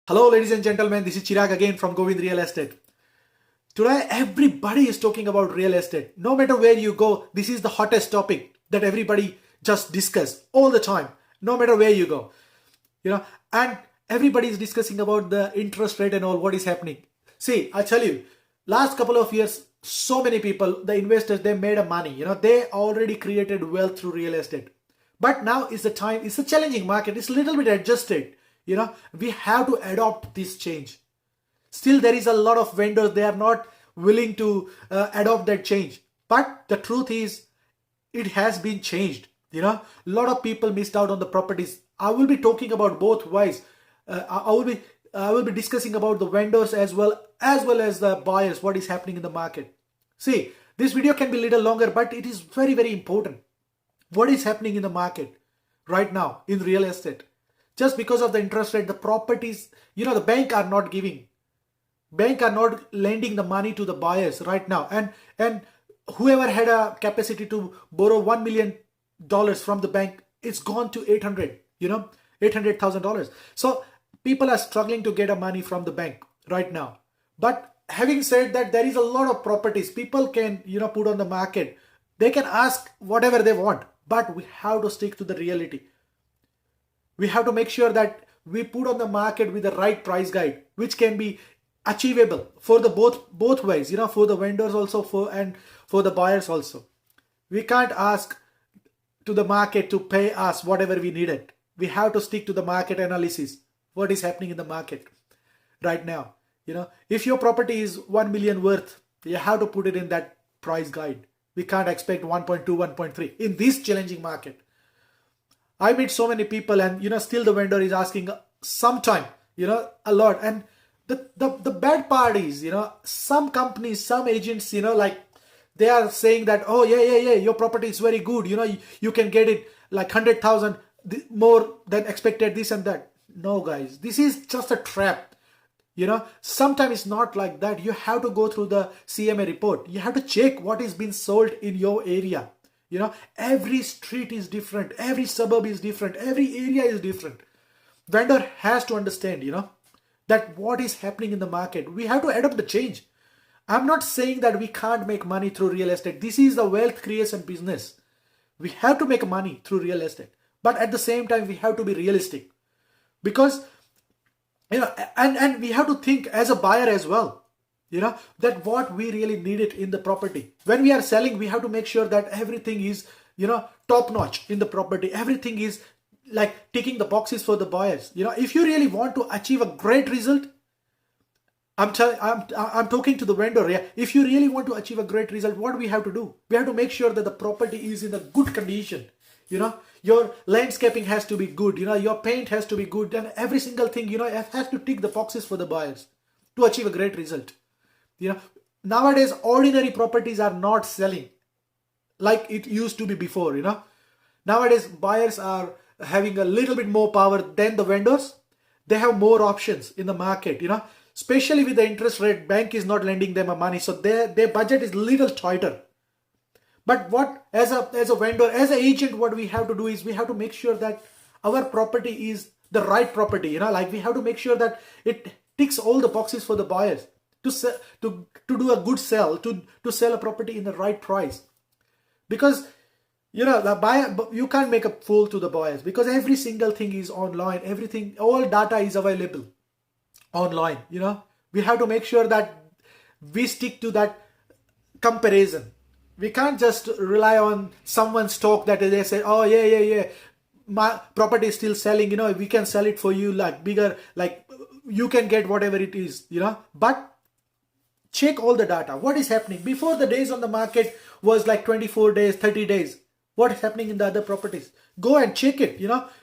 Hello, ladies and gentlemen. This is Chirag again from Govind Real Estate. Today, everybody is talking about real estate. No matter where you go, this is the hottest topic that everybody just discuss all the time. No matter where you go, and everybody is discussing about the interest rate and all what is happening. See, I tell you, last couple of years, so many people, the investors, they made a money. They already created wealth through real estate. But now is the time. It's a challenging market. It's a little bit adjusted. We have to adopt this change. Still, there is a lot of vendors, they are not willing to adopt that change. But the truth is, it has been changed. A lot of people missed out on the properties. I will be talking about both ways. I will be discussing about the vendors as well as the buyers, what is happening in the market. See, this video can be a little longer, but it is very, very important. What is happening in the market right now in real estate? Just because of the interest rate, the properties, the bank are not lending the money to the buyers right now. And whoever had a capacity to borrow $1 million from the bank, it's gone to 800, $800,000. So people are struggling to get a money from the bank right now. But having said that, there is a lot of properties people can, put on the market. They can ask whatever they want, but we have to stick to the reality. We have to make sure that we put on the market with the right price guide, which can be achievable for the both ways, for the vendors also and for the buyers also. We can't ask to the market to pay us whatever we needed. We have to stick to the market analysis. What is happening in the market right now? If your property is 1 million worth, you have to put it in that price guide. We can't expect 1.2, 1.3 in this challenging market. I meet so many people, and still the vendor is asking sometime, a lot. And the bad part is, some companies, some agents, like they are saying that, oh yeah, your property is very good, you can get it like 100,000 more than expected, this and that. No, guys, this is just a trap. Sometimes it's not like that. You have to go through the CMA report. You have to check what is being sold in your area. Every street is different, every suburb is different, every area is different. Vendor has to understand, that what is happening in the market. We have to adopt the change. I'm not saying that we can't make money through real estate. This is the wealth creation business. We have to make money through real estate. But at the same time, we have to be realistic. Because, and we have to think as a buyer as well. That what we really need it in the property. When we are selling, we have to make sure that everything is, top notch in the property. Everything is like ticking the boxes for the buyers. If you really want to achieve a great result, I'm talking to the vendor. Yeah. If you really want to achieve a great result, what we have to do? We have to make sure that the property is in a good condition. Your landscaping has to be good. Your paint has to be good, and every single thing, has to tick the boxes for the buyers to achieve a great result. Nowadays, ordinary properties are not selling like it used to be before. Nowadays, buyers are having a little bit more power than the vendors. They have more options in the market. Especially with the interest rate, bank is not lending them a money, so their budget is little tighter. But what, as a vendor, as an agent, what we have to do is we have to make sure that our property is the right property. Like we have to make sure that it ticks all the boxes for the buyers to sell, to do a good sell, to sell a property in the right price. Because the buyer, you can't make a fool to the buyers, because every single thing is online. Everything, all data is available online. We have to make sure that we stick to that comparison. We can't just rely on someone's talk that they say, oh yeah, my property is still selling, we can sell it for you like bigger, like you can get whatever it is, but check all the data. What is happening? Before, the days on the market was like 24 days, 30 days. What is happening in the other properties? Go and check it,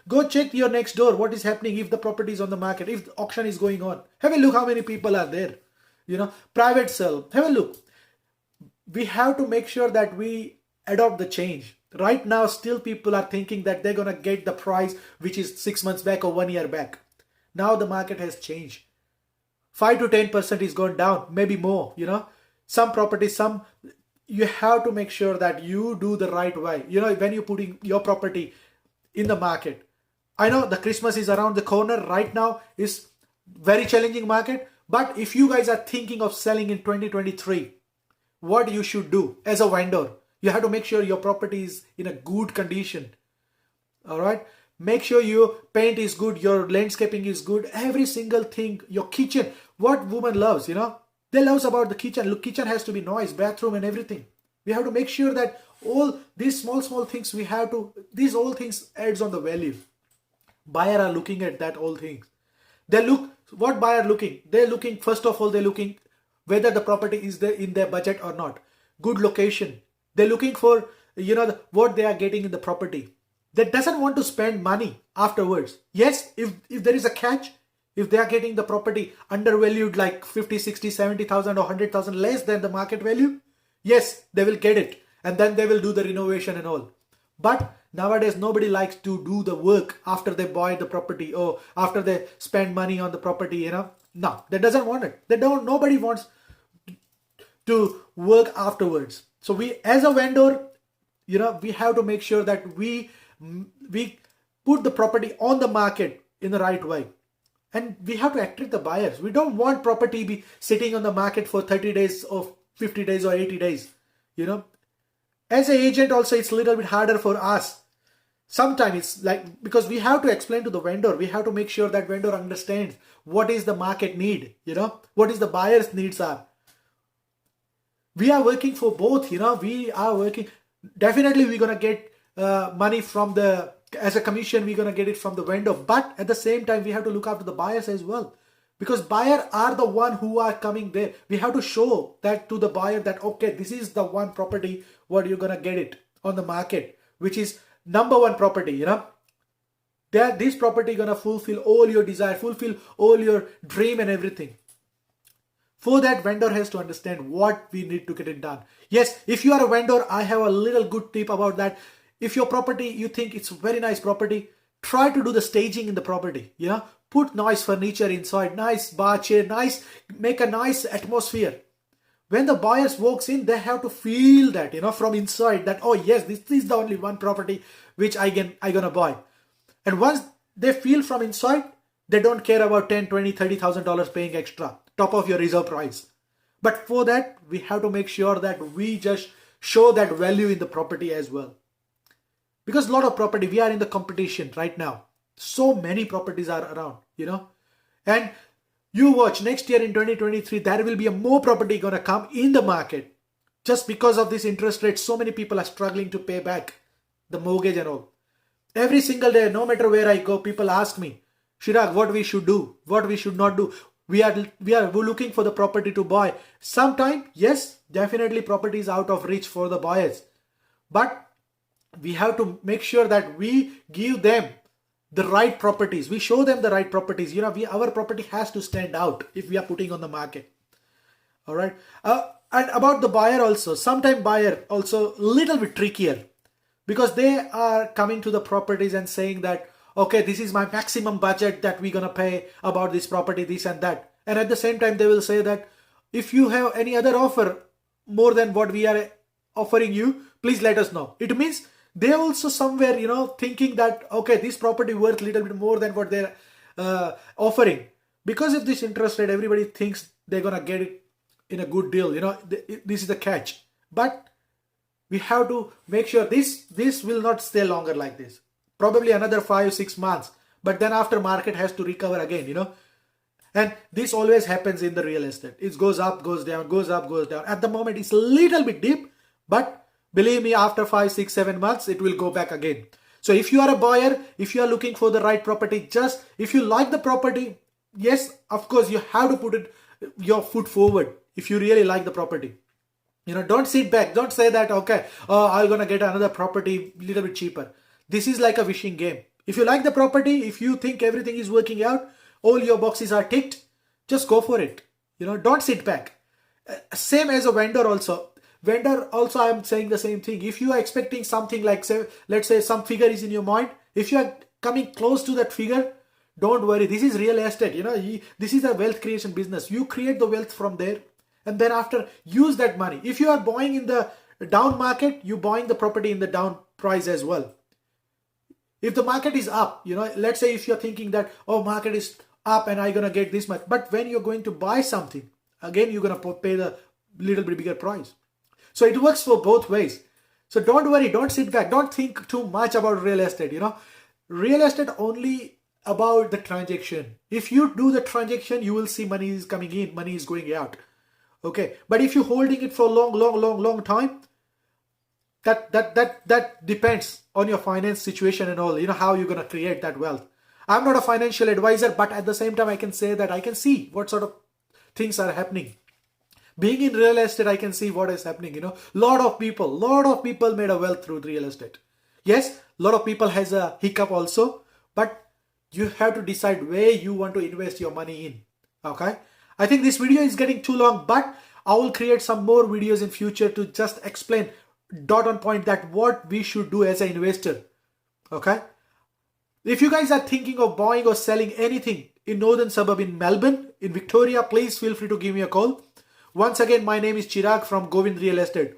Go check your next door. What is happening if the property is on the market, if the auction is going on. Have a look how many people are there. Private sale. Have a look. We have to make sure that we adopt the change. Right now, still people are thinking that they're going to get the price which is 6 months back or 1 year back. Now the market has changed. 5 to 10% is gone down, maybe more. Some properties, you have to make sure that you do the right way. When you're putting your property in the market. I know the Christmas is around the corner. Right now is Very challenging market. But if you guys are thinking of selling in 2023, what you should do as a vendor, you have to make sure your property is in a good condition. All right. Make sure your paint is good, your landscaping is good, every single thing, your kitchen. What woman loves, they loves about the kitchen. Look, kitchen has to be nice, bathroom and everything. We have to make sure that all these small things these all things adds on the value. Buyer are looking at that all things. What buyer looking? They're looking, first of all, they're looking whether the property is there in their budget or not. Good location. They're looking for, what they are getting in the property. They doesn't want to spend money afterwards. Yes, if there is a catch, if they are getting the property undervalued like 50, 60, 70,000 or 100,000 less than the market value, yes, they will get it. And then they will do the renovation and all. But nowadays, nobody likes to do the work after they buy the property or after they spend money on the property, No, they doesn't want it. Nobody wants to work afterwards. So we, as a vendor, we have to make sure that we put the property on the market in the right way. And we have to attract the buyers. We don't want property be sitting on the market for 30 days or 50 days or 80 days, As an agent also, it's a little bit harder for us. Sometimes it's like, because we have to explain to the vendor, we have to make sure that vendor understands what is the market need, what is the buyer's needs are. We are working for both, we are working. Definitely we're going to get money from as a commission, we're going to get it from the vendor. But at the same time, we have to look after the buyers as well. Because buyers are the one who are coming there. We have to show that to the buyer that, okay, this is the one property what you're going to get it on the market, which is number one property, That this property going to fulfill all your desire, fulfill all your dream and everything. For that, vendor has to understand what we need to get it done. Yes, if you are a vendor, I have a little good tip about that. If your property, you think it's a very nice property, try to do the staging in the property, Put nice furniture inside, nice bar chair, make a nice atmosphere. When the buyers walks in, they have to feel that, from inside that, oh yes, this is the only one property which I gonna buy. And once they feel from inside, they don't care about $10, $20, $30,000 paying extra, top of your reserve price. But for that, we have to make sure that we just show that value in the property as well. Because a lot of property, we are in the competition right now. So many properties are around, And you watch, next year in 2023, there will be a more property going to come in the market. Just because of this interest rate, so many people are struggling to pay back the mortgage and all. Every single day, no matter where I go, people ask me, Chirag, what we should do, what we should not do. We're looking for the property to buy. Sometime, yes, definitely property is out of reach for the buyers. But we have to make sure that we give them the right properties. We show them the right properties. Our property has to stand out if we are putting on the market. All right. And about the buyer also, sometimes buyer also little bit trickier because they are coming to the properties and saying that, okay, this is my maximum budget that we're going to pay about this property, this and that. And at the same time, they will say that if you have any other offer more than what we are offering you, please let us know. It means they also somewhere, thinking that, okay, this property worth a little bit more than what they're offering. Because of this interest rate, everybody thinks they're going to get it in a good deal. This is the catch. But we have to make sure this will not stay longer like this. Probably another 5-6 months. But then after, market has to recover again, And this always happens in the real estate. It goes up, goes down, goes up, goes down. At the moment, it's a little bit deep, but believe me, after 5, 6, 7 months, it will go back again. So if you are a buyer, if you are looking for the right property, just if you like the property, yes, of course, you have to put your foot forward if you really like the property. Don't sit back. Don't say that, okay, I'm going to get another property a little bit cheaper. This is like a wishing game. If you like the property, if you think everything is working out, all your boxes are ticked, just go for it. Don't sit back. Same as a vendor also. I am saying the same thing. If you are expecting something like, say, let's say some figure is in your mind, if you are coming close to that figure, don't worry. This is real estate. This is a wealth creation business. You create the wealth from there, and then after, use that money. If you are buying in the down market, you buying the property in the down price as well. If the market is up, let's say if you're thinking that, oh, market is up and I'm gonna get this much. But when you're going to buy something, again you're gonna pay the little bit bigger price. So it works for both ways. So don't worry, don't sit back, don't think too much about real estate. Real estate only about the transaction. If you do the transaction, you will see money is coming in, money is going out. Okay, but if you're holding it for a long time, that depends on your finance situation and all. How you're gonna create that wealth. I'm not a financial advisor, but at the same time, I can say that I can see what sort of things are happening. Being in real estate, I can see what is happening. Lot of people made a wealth through real estate. Yes, a lot of people has a hiccup also, but you have to decide where you want to invest your money in. Okay, I think this video is getting too long, but I will create some more videos in future to just explain dot on point that what we should do as an investor. Okay, if you guys are thinking of buying or selling anything in northern suburb in Melbourne, in Victoria, please feel free to give me a call. Once again, my name is Chirag from Govind Real Estate.